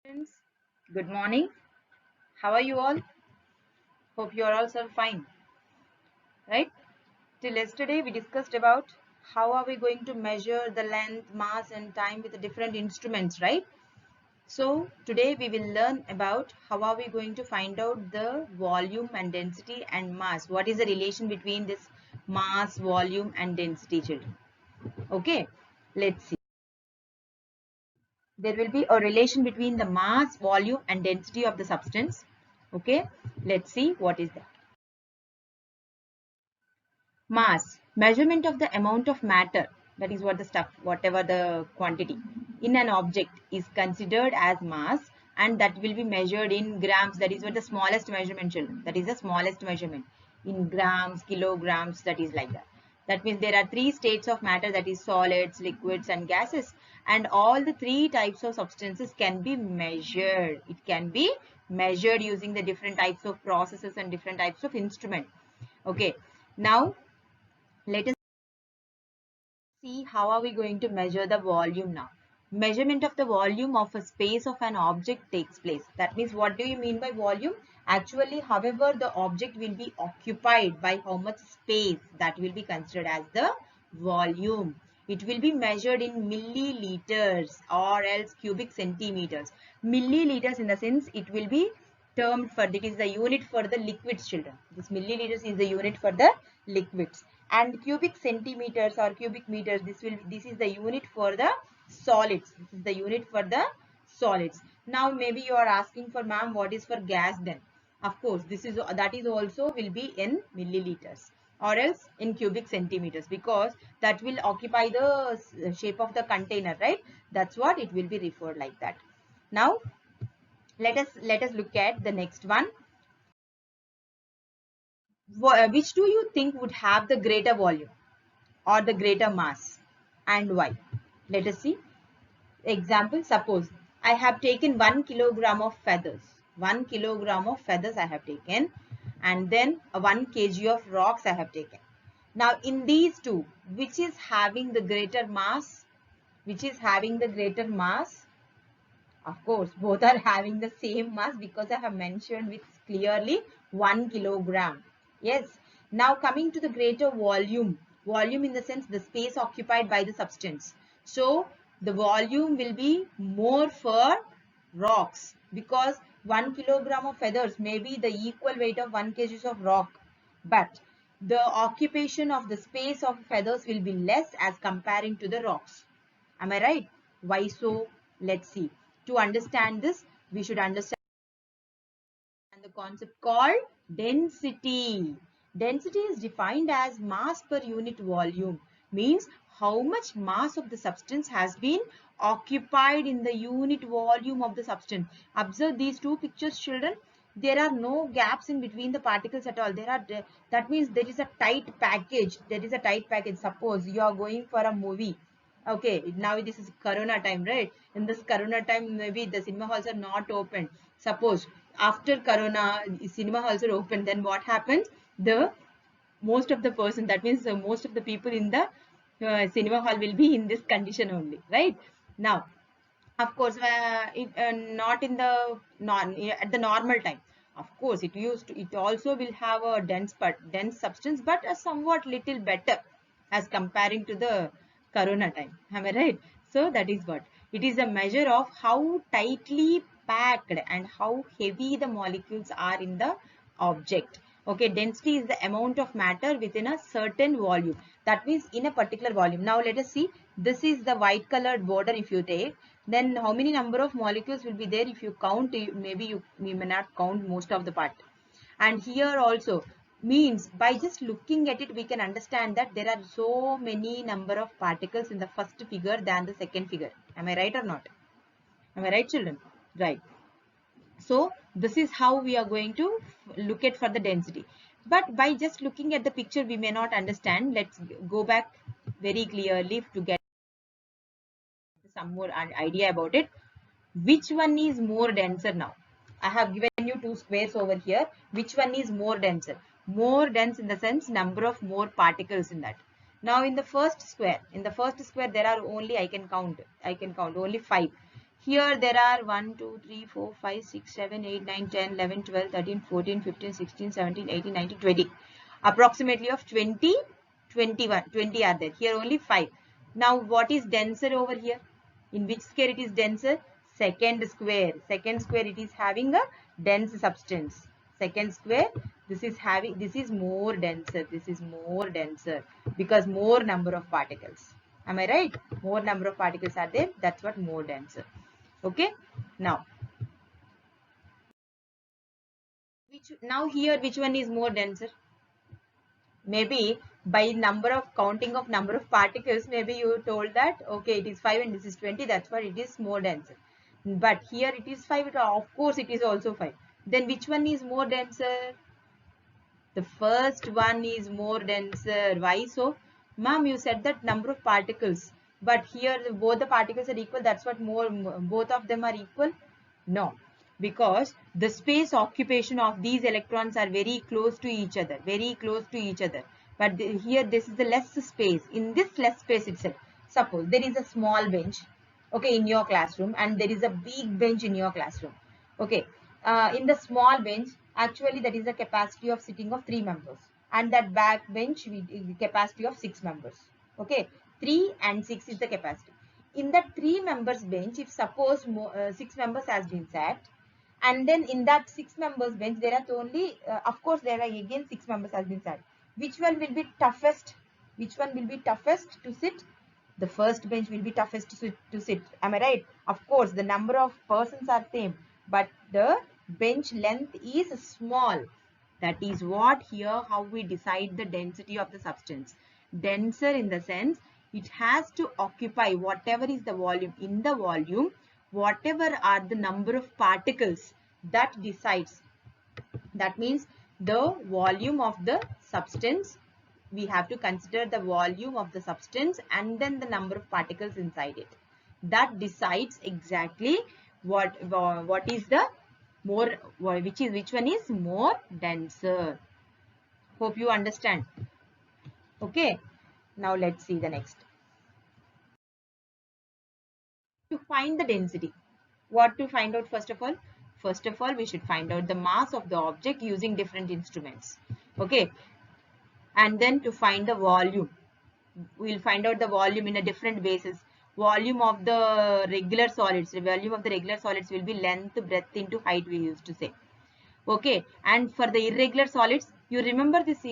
Friends, good morning. How are you all? Hope you are also fine, right? Till yesterday, we discussed about how are we going to measure the length, mass, and time with the different instruments, right? So today we will learn about how are we going to find out the volume and density and mass. What is the relation between this mass, volume, and density, children? Okay, let's see. There will be a relation between the mass, volume, and density of the substance. Okay, let's see what is that. Mass, measurement of the amount of matter, that is what the stuff, whatever the quantity in an object is considered as mass, and that will be measured in grams. That is what the smallest measurement, children. That is the smallest measurement in grams, kilograms, that is like that. That means there are three states of matter, that is solids, liquids, and gases, and all the three types of substances can be measured. It can be measured using the different types of processes and different types of instrument. Okay, now let us see how are we going to measure the volume now. Measurement of the volume of a space of an object takes place. That means, what do you mean by volume? Actually, however, the object will be occupied by how much space, that will be considered as the volume. It will be measured in milliliters or else cubic centimeters. Milliliters, in the sense, it will be termed for, that is the unit for the liquids, children. This milliliters is the unit for the liquids, and cubic centimeters or cubic meters, this is the unit for the solids. This is the unit for the solids. Now maybe you are asking for, ma'am, what is for gas then? Of course, that is also will be in milliliters or else in cubic centimeters, because that will occupy the shape of the container, right? That's what it will be referred like that. Now let us look at the next one. Which do you think would have the greater volume or the greater mass, and why? Let us see. Example, suppose I have taken 1 kilogram of feathers. 1 kilogram of feathers I have taken, and then 1 kg of rocks I have taken. Now in these two, which is having the greater mass? Which is having the greater mass? Of course, both are having the same mass, because I have mentioned with clearly 1 kilogram. Yes. Now coming to the greater volume. Volume in the sense the space occupied by the substance. So the volume will be more for rocks, because 1 kilogram of feathers may be the equal weight of 1 kg of rock. But the occupation of the space of feathers will be less as comparing to the rocks. Am I right? Why so? Let's see. To understand this, we should understand the concept called density. Density is defined as mass per unit volume. Means how much mass of the substance has been occupied in the unit volume of the substance. Observe these two pictures, children. There are no gaps in between the particles at all. That means there is a tight package. There is a tight package. Suppose you are going for a movie. Okay, now this is Corona time, right? In this Corona time, maybe the cinema halls are not open. Suppose after Corona, cinema halls are open, then what happens? The most of the person, that means most of the people in the cinema hall will be in this condition only, right? Now, of course, not in the at the normal time. Of course, it also will have a dense substance, but a somewhat little better as comparing to the Corona time. Am I right? So that is what it is, a measure of how tightly packed and how heavy the molecules are in the object. Okay, density is the amount of matter within a certain volume. That means in a particular volume. Now let us see. This is the white colored border. If you take, then how many number of molecules will be there? If you count, maybe you may not count most of the part. And here also, means by just looking at it, we can understand that there are so many number of particles in the first figure than the second figure. Am I right or not? Am I right, children? Right. So this is how we are going to look at for the density. But by just looking at the picture, we may not understand. Let's go back very clearly to get some more idea about it. Which one is more denser now? I have given you two squares over here. Which one is more denser? More dense in the sense number of more particles in that. Now in the first square, there are only, I can count only 5. Here there are 1, 2, 3, 4, 5, 6, 7, 8, 9, 10, 11, 12, 13, 14, 15, 16, 17, 18, 19, 20. Approximately of 20, 21, 20 are there. Here only 5. Now what is denser over here? In which square it is denser? Second square. Second square it is having a dense substance. Second square, this is more denser. This is more denser because more number of particles. Am I right? More number of particles are there. That's what more denser. Okay. Now here which one is more denser? Maybe by counting of number of particles, maybe you told that okay, it is 5 and this is 20, that's why it is more denser. But here it is 5, of course it is also 5. Then which one is more denser? The first one is more denser. Why so? Ma'am, you said that number of particles, but here both the particles are equal, that's what both of them are equal? No, because the space occupation of these electrons are very close to each other, but here this is the less space. In this less space itself, suppose there is a small bench, okay, in your classroom, and there is a big bench in your classroom. Okay, in the small bench, actually that is the capacity of sitting of 3 members, and that back bench with capacity of 6 members. Okay, 3 and 6 is the capacity. In that 3 members bench, if suppose 6 members has been sat, and then in that 6 members bench there are only of course there are again 6 members has been sat. Which one will be toughest? Which one will be toughest to sit? The first bench will be toughest to sit. Am I right? Of course the number of persons are same, but the bench length is small. That is what here how we decide the density of the substance. Denser in the sense it has to occupy whatever is the volume. In the volume, whatever are the number of particles, that decides. That means the volume of the substance, we have to consider the volume of the substance and then the number of particles inside it. That decides exactly what is the more, which one is more denser. Hope you understand. Okay, now let's see the next. To find the density, what to find out first of all? First of all, we should find out the mass of the object using different instruments. Okay, and then to find the volume, we'll find out the volume in a different basis. Volume of the regular solids, the volume of the regular solids will be length, breadth into height, we used to say. Okay, and for the irregular solids, you remember this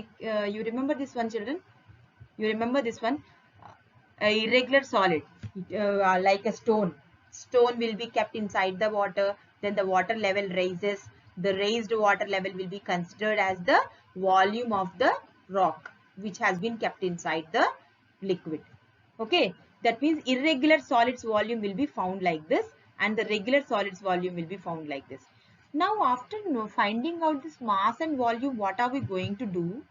one, children? You remember this one? Irregular solid, like a stone. Stone will be kept inside the water, then the water level raises. The raised water level will be considered as the volume of the rock which has been kept inside the liquid. Okay, that means irregular solids volume will be found like this and the regular solids volume will be found like this. Now after finding out this mass and volume, what are we going to do?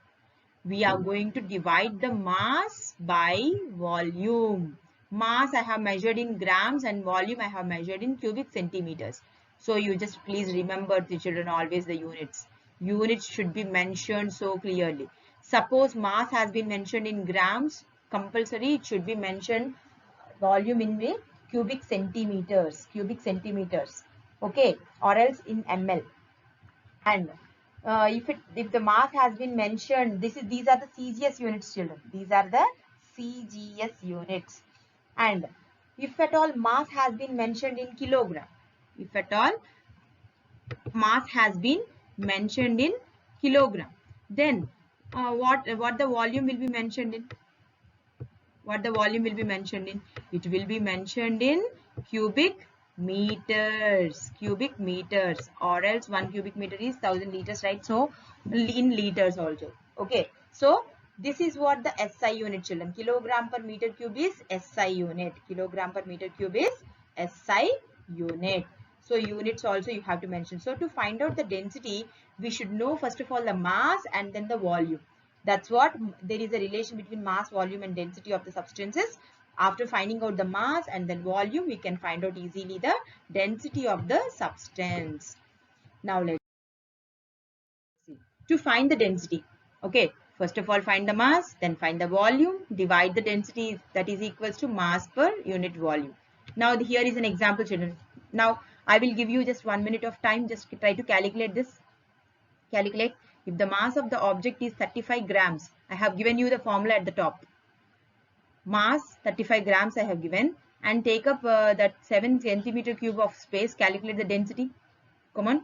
We are going to divide the mass by volume. Mass I have measured in grams and volume I have measured in cubic centimeters. So you just please remember, the children, always the units. Units should be mentioned so clearly. Suppose mass has been mentioned in grams, compulsory it should be mentioned volume in the cubic centimeters. Okay, or else in ml. And if the mass has been mentioned, these are the CGS units, children. These are the CGS units. And if at all mass has been mentioned in kilogram, if at all mass has been mentioned in kilogram, then what the volume will be mentioned in? What the volume will be mentioned in? It will be mentioned in cubic meters, or else 1 cubic meter is 1000 liters, right? So in liters also. Okay, so this is what the SI unit, children. Kilogram per meter cube is SI unit. Kilogram per meter cube is SI unit. So units also you have to mention. So to find out the density, we should know first of all the mass and then the volume. That's what, there is a relation between mass, volume and density of the substances. After finding out the mass and then volume, we can find out easily the density of the substance. Now let's see. To find the density, okay, first of all find the mass, then find the volume, divide the density, that is equals to mass per unit volume. Now here is an example, children. Now I will give you just 1 minute of time. Just try to calculate this. Calculate. If the mass of the object is 35 grams, I have given you the formula at the top. Mass 35 grams I have given, and take up that 7 centimeter cube of space. Calculate the density. Come on.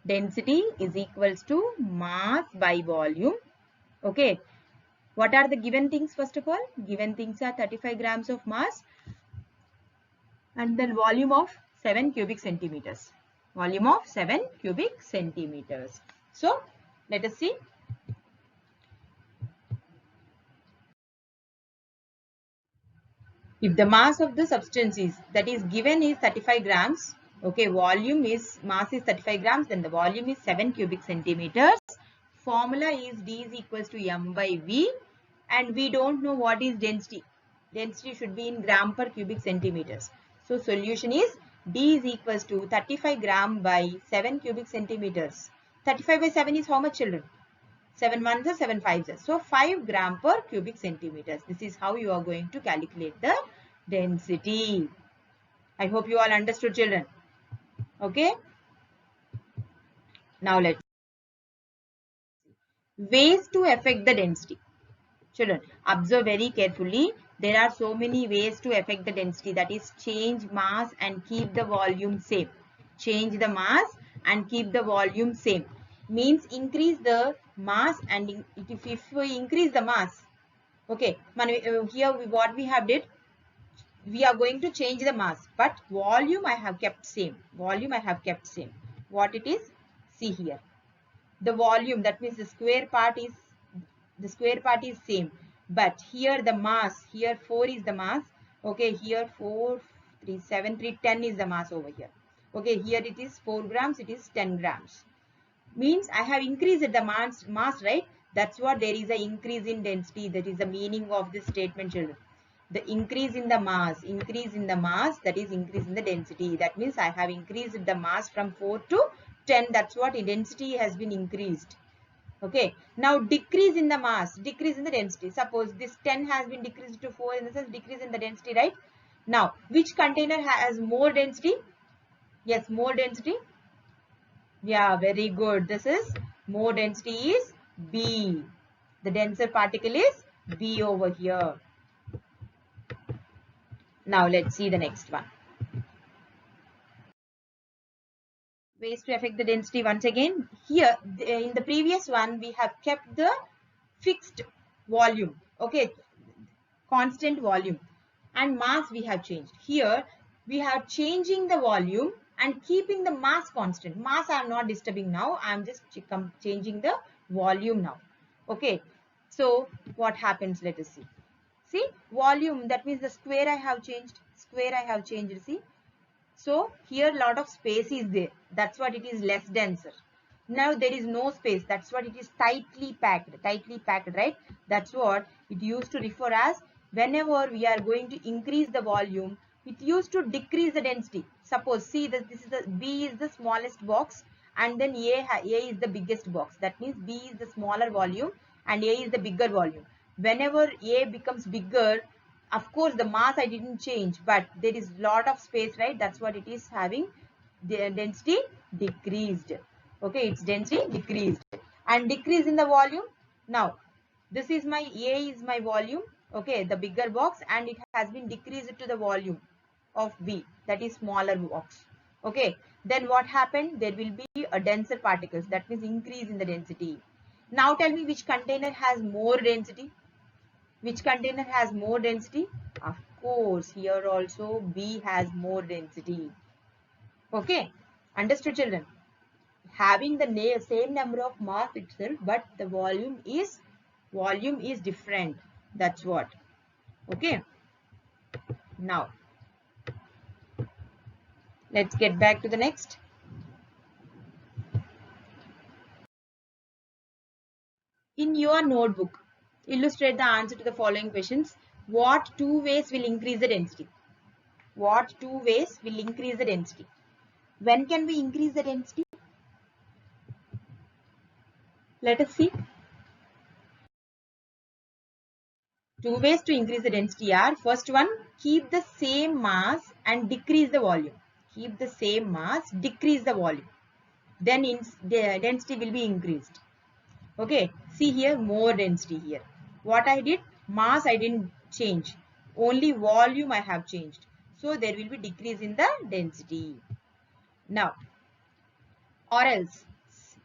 Density is equals to mass by volume. Okay. What are the given things? First of all, given things are 35 grams of mass and then volume of 7 cubic centimeters. Volume of 7 cubic centimeters. So, let us see. If the mass of the substance is, that is given is 35 grams, okay, volume is, mass is 35 grams, then the volume is 7 cubic centimeters. Formula is D is equals to M by V, and we don't know what is density. Density should be in gram per cubic centimeters. So solution is D is equals to 35 gram by 7 cubic centimeters. 35 by 7 is how much, children? 7 ones are 7 fives are. So 5 gram per cubic centimeters. This is how you are going to calculate the density. I hope you all understood, children. Okay. Now let's see. Ways to affect the density. Children, observe very carefully. There are so many ways to affect the density. That is, change mass and keep the volume same. Change the mass and keep the volume same. Means increase the mass, and if we increase the mass, okay, here what we have did, we are going to change the mass, but volume I have kept same. Volume I have kept same. What it is? See here. The volume, that means the square part is same, but here the mass, here 4 is the mass, okay, here 4, 3, 7, 3, 10 is the mass over here. Okay, here it is 4 grams, it is 10 grams. Means I have increased the mass, right? That's what there is an increase in density. That is the meaning of this statement, children. The increase in the mass, that is increase in the density. That means I have increased the mass from 4 to 10. That's what density has been increased. Okay. Now decrease in the mass, decrease in the density. Suppose this 10 has been decreased to 4, in the sense decrease in the density, right? Now, which container has more density? Yes, more density. Yeah, very good. This is more density is B. The denser particle is B over here. Now let's see the next one. Ways to affect the density once again. Here in the previous one we have kept the fixed volume. Okay, constant volume, and mass we have changed. Here we have changing the volume and keeping the mass constant. Mass I am not disturbing now. I am just changing the volume now. Okay, so what happens? Let us see. See, volume, that means the square I have changed. Square I have changed. See, so here lot of space is there. That's what it is less denser. Now there is no space. That's what it is tightly packed. Tightly packed, right? That's what it used to refer as. Whenever we are going to increase the volume, it used to decrease the density. Suppose, see that this is the B is the smallest box, and then A is the biggest box. That means B is the smaller volume and A is the bigger volume. Whenever A becomes bigger, of course the mass I didn't change, but there is lot of space, right? That's what it is having. The density decreased. Okay, its density decreased. And decrease in the volume. Now this is my A is my volume, okay, the bigger box, and it has been decreased to the volume of B, that is smaller box. Okay, then what happened? There will be a denser particles, that means increase in the density. Now tell me which container has more density? Which container has more density? Of course, here also B has more density. Okay, understood, children? Having the same number of mass itself, but the volume is different. That's what. Okay. Now, let's get back to the next. In your notebook, illustrate the answer to the following questions. What two ways will increase the density? What two ways will increase the density? When can we increase the density? Let us see. Two ways to increase the density are, first one, keep the same mass and decrease the volume. keep the same mass, decrease the volume. Then the density will be increased. Okay, see here, more density here. What I did, mass I didn't change, only volume I have changed. So there will be decrease in the density. Now, or else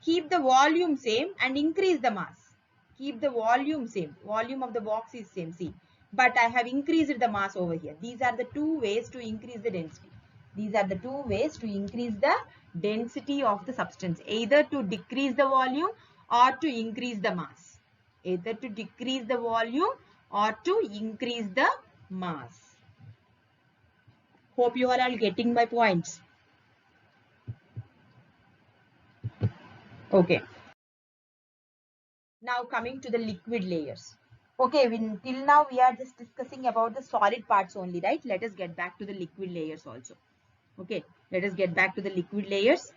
keep the volume same and increase the mass. Keep the volume same. Volume of the box is same. See, but I have increased the mass over here. These are the two ways to increase the density. These are the two ways to increase the density of the substance. Either to decrease the volume or to increase the mass. Either to decrease the volume or to increase the mass. Hope you all are getting my points. Okay. Now coming to the liquid layers. Okay, till now we are just discussing about the solid parts only, right? Let us get back to the liquid layers also. Okay, let us get back to the liquid layers.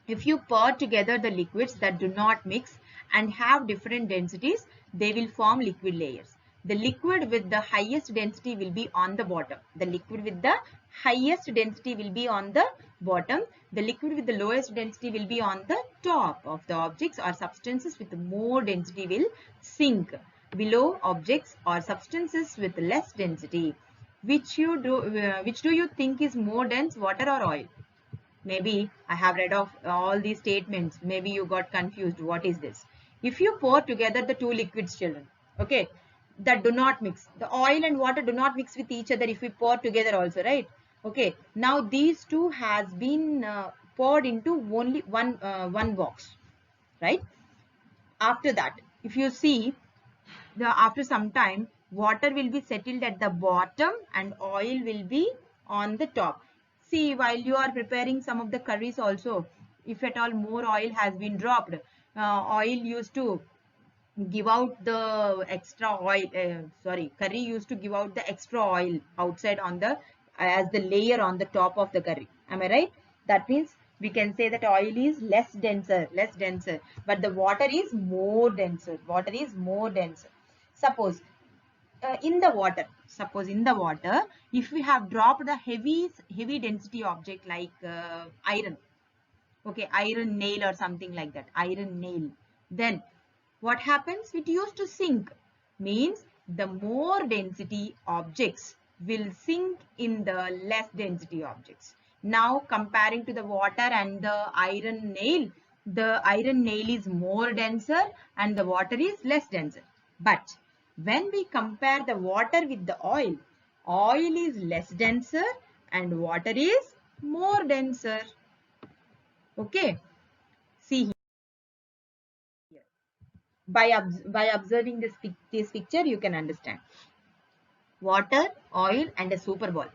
If you pour together the liquids that do not mix and have different densities, they will form liquid layers. The liquid with the highest density will be on the bottom. The liquid with the highest density will be on the bottom. The liquid with the lowest density will be on the top of the objects, or substances with more density will sink below objects, or substances with less density. Which do you think is more dense, water or oil? Maybe I have read of all these statements. Maybe you got confused. What is this? If you pour together the two liquids, children, okay, that do not mix. The oil and water do not mix with each other if we pour together also, right? Okay. Now these two has been poured into only one box, right? After that, if you see, after some time, water will be settled at the bottom and oil will be on the top. See, while you are preparing some of the curries also, if at all more oil has been dropped, oil used to give out the extra oil, curry used to give out the extra oil outside on the, as the layer on the top of the curry. Am I right? That means we can say that oil is less denser, but the water is more denser. Water is more denser. Suppose in the water, if we have dropped a heavy density object like iron, okay, iron nail or something like that, iron nail, then what happens? It used to sink. Means the more density objects will sink in the less density objects. Now comparing to the water and the iron nail is more denser and the water is less denser. But when we compare the water with the oil is less denser and water is more denser. Okay, see here. By observing this picture, you can understand. Water, oil, and a super ball.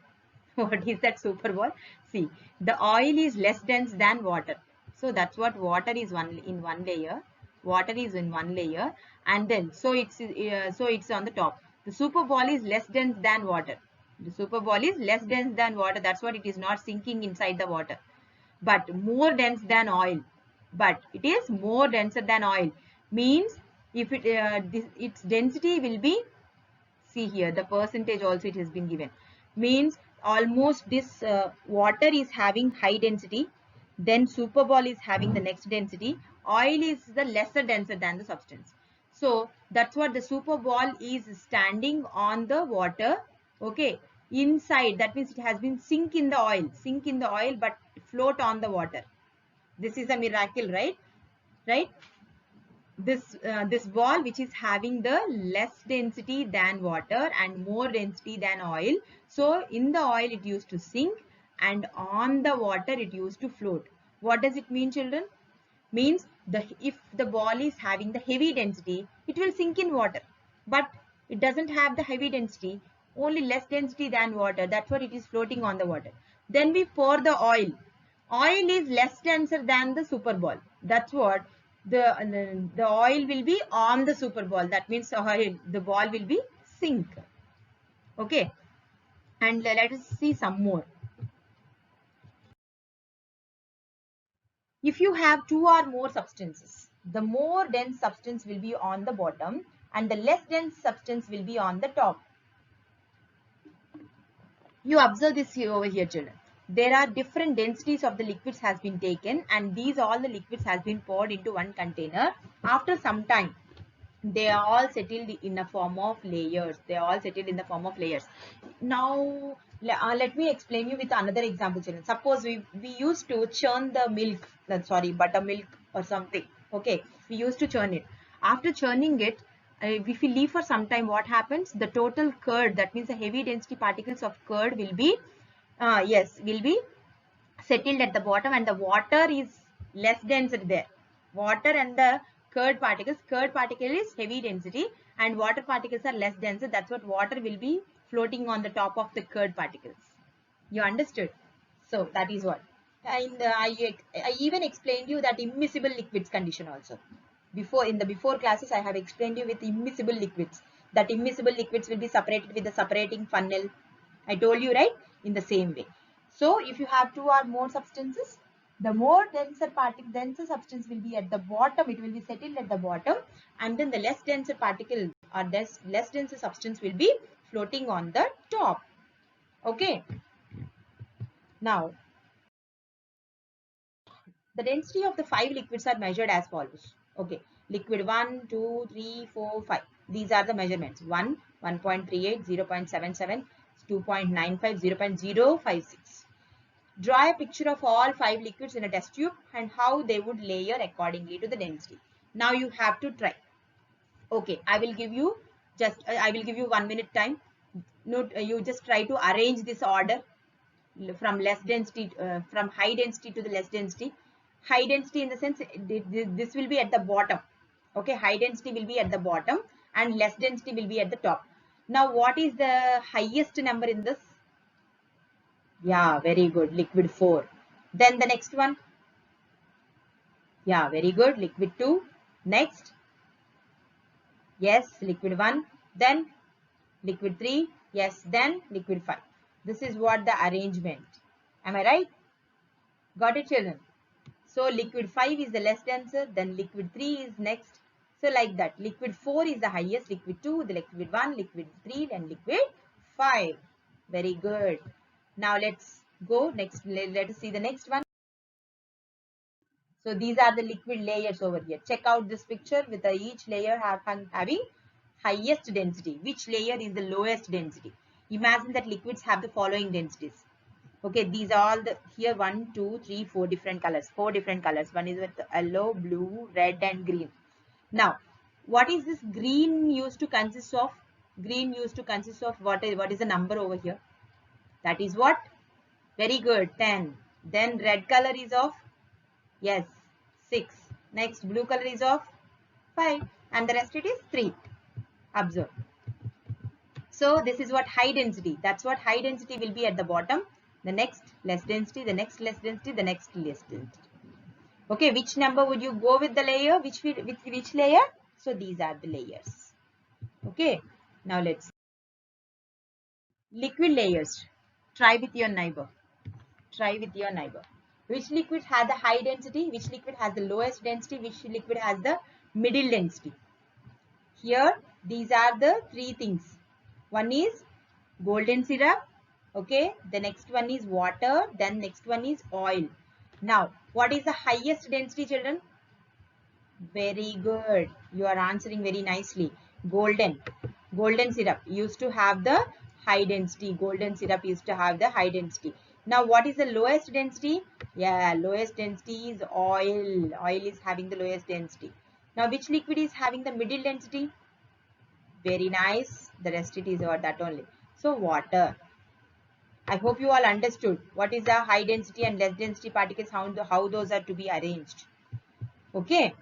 What is that super ball? See, the oil is less dense than water. So that's what water is in one layer. Water is in one layer, and then so it's on the top. The super ball is less dense than water. The super ball is less dense than water. That's what it is not sinking inside the water, but more dense than oil. But it is more denser than oil. Means if its density will be, see here, the percentage also it has been given. Means almost this water is having high density, then super ball is having the next density, oil is the lesser denser than the substance. So that's what the super ball is standing on the water. Okay, inside, that means it has been sink in the oil but float on the water. This is a miracle, right? This ball, which is having the less density than water and more density than oil, so in the oil it used to sink and on the water it used to float. What does it mean, children? Means if the ball is having the heavy density, it will sink in water, but it doesn't have the heavy density, only less density than water. That's what it is floating on the water. Then we pour the oil is less denser than the super ball. That's what the oil will be on the super ball. That means the ball will be sink. Okay, and let us see some more. If you have two or more substances, the more dense substance will be on the bottom and the less dense substance will be on the top. You observe this here over here, children. there are different densities of the liquids has been taken, and these all the liquids has been poured into one container. After some time, they are all settled in a form of layers. They are all settled in the form of layers. Now let me explain you with another example, children. Suppose we used to churn the milk, buttermilk or something. Okay, we used to churn it. After churning it, if we leave for some time, what happens? The total curd, that means the heavy density particles of curd will be settled at the bottom, and the water is less dense there. Water and the curd particle is heavy density and water particles are less dense. That's what water will be floating on the top of the curd particles. You understood? So that is what. And I even explained you that immiscible liquids condition also. In the before classes, I have explained you with immiscible liquids. That immiscible liquids will be separated with the separating funnel. I told you, right? In the same way. So if you have two or more substances, the more denser substance will be at the bottom. It will be settled at the bottom, and then the less denser particle or less denser substance will be floating on the top. Okay. Now, the density of the 5 liquids are measured as follows. Okay, liquid 1, 2, 3, 4, 5. These are the measurements. 1, 1.38, 0.77, 2.95, 0.056. Draw a picture of all 5 liquids in a test tube and how they would layer accordingly to the density. Now you have to try. Okay, I will give you 1 minute time. Note, you just try to arrange this order from from high density to the less density. High density in the sense this will be at the bottom. Okay, high density will be at the bottom and less density will be at the top. Now what is the highest number in this? Yeah, very good, liquid 4. Then the next one. Yeah, very good, liquid 2. Next. Yes, liquid 1. Then liquid 3. Yes, then liquid 5. This is what the arrangement. Am I right? Got it, children? So liquid 5 is the less denser, then liquid 3 is next. So like that, liquid 4 is the highest, liquid 2, the liquid 1, liquid 3 and liquid 5. Very good. Now let's go next. Let us see the next one. So these are the liquid layers over here. Check out this picture with each layer having highest density. Which layer is the lowest density? Imagine that liquids have the following densities. Okay, these are all the here 1, 2, 3, 4 different colors. 4 different colors. One is with yellow, blue, red, and green. Now, what is this green used to consist of? Green used to consist of what is the number over here? That is what? Very good, 10. Then red color is of? Yes, 6. Next, blue color is of? 5. And the rest it is 3. Observe. So this is what high density. That's what high density will be at the bottom. The next less density, the next less density, the next less density. Okay, which number would you go with the layer? Which layer? So these are the layers. Okay, now let's see. Liquid layers. Try with your neighbor. Try with your neighbor. Which liquid has the high density? Which liquid has the lowest density? Which liquid has the middle density? Here, these are the 3 things. One is golden syrup. Okay, the next one is water, then next one is oil. Now, what is the highest density, children? Very good. You are answering very nicely. Golden syrup used to have the high density. Golden syrup used to have the high density. Now, what is the lowest density? Yeah, lowest density is oil. Oil is having the lowest density. Now, which liquid is having the middle density? Very nice. The rest it is that only. So, water. I hope you all understood what is the high density and less density particles, how those are to be arranged. Okay.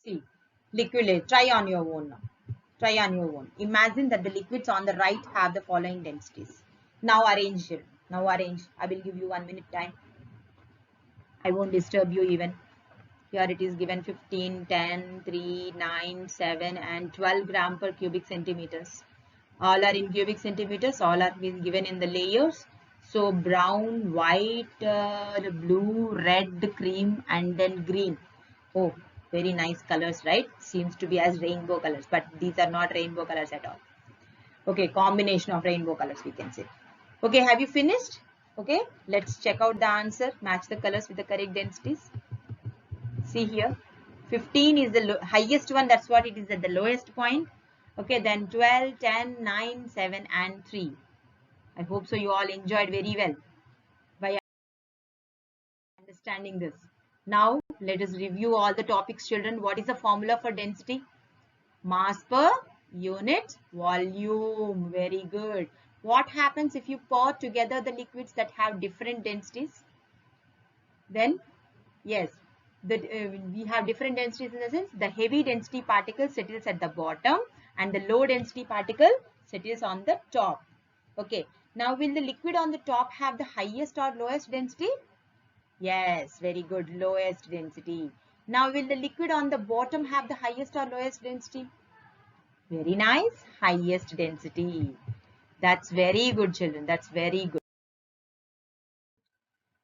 See, liquid layer. Try on your own now. Try on your own. Imagine that the liquids on the right have the following densities. Now arrange it. Now arrange. I will give you 1 minute time. I won't disturb you even. Here it is given 15, 10, 3, 9, 7 and 12 gram per cubic centimeters. All are in cubic centimeters. All are being given in the layers. So brown, white, blue, red, cream and then green. Oh, very nice colors, right? Seems to be as rainbow colors, but these are not rainbow colors at all. Okay, combination of rainbow colors we can say. Okay, have you finished? Okay, let's check out the answer. Match the colors with the correct densities. See here, 15 is the highest one. That's what it is at the lowest point. Okay, then 12, 10, 9, 7 and 3. I hope so you all enjoyed very well by understanding this. Now, let us review all the topics, children. What is the formula for density? Mass per unit volume. Very good. What happens if you pour together the liquids that have different densities? Then, yes, we have different densities in the sense the heavy density particle settles at the bottom and the low density particle settles on the top. Okay. Now, will the liquid on the top have the highest or lowest density? Yes, very good. Lowest density. Now, will the liquid on the bottom have the highest or lowest density? Very nice. Highest density. That's very good, children. That's very good.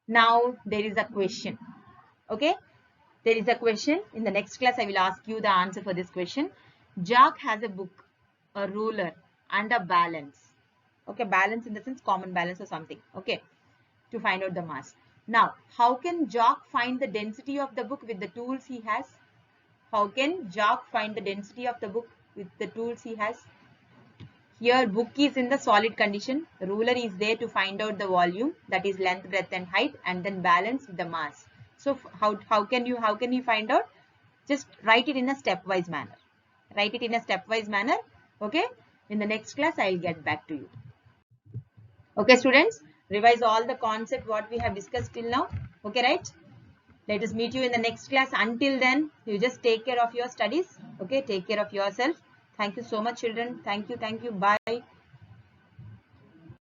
Now, there is a question. Okay. There is a question. In the next class, I will ask you the answer for this question. Jack has a book, a ruler, and a balance. Okay. Balance in the sense common balance or something. Okay. To find out the mass. Now, how can Jock find the density of the book with the tools he has? How can Jock find the density of the book with the tools he has? Here, book is in the solid condition. Ruler is there to find out the volume, that is length, breadth, and height, and then balance with the mass. So, how can you find out? Just write it in a stepwise manner. Write it in a stepwise manner. Okay. In the next class, I will get back to you. Okay, students, revise all the concept what we have discussed till now. Okay, right? Let us meet you in the next class. Until then, you just take care of your studies. Okay, take care of yourself. Thank you so much, children. Thank you. Bye.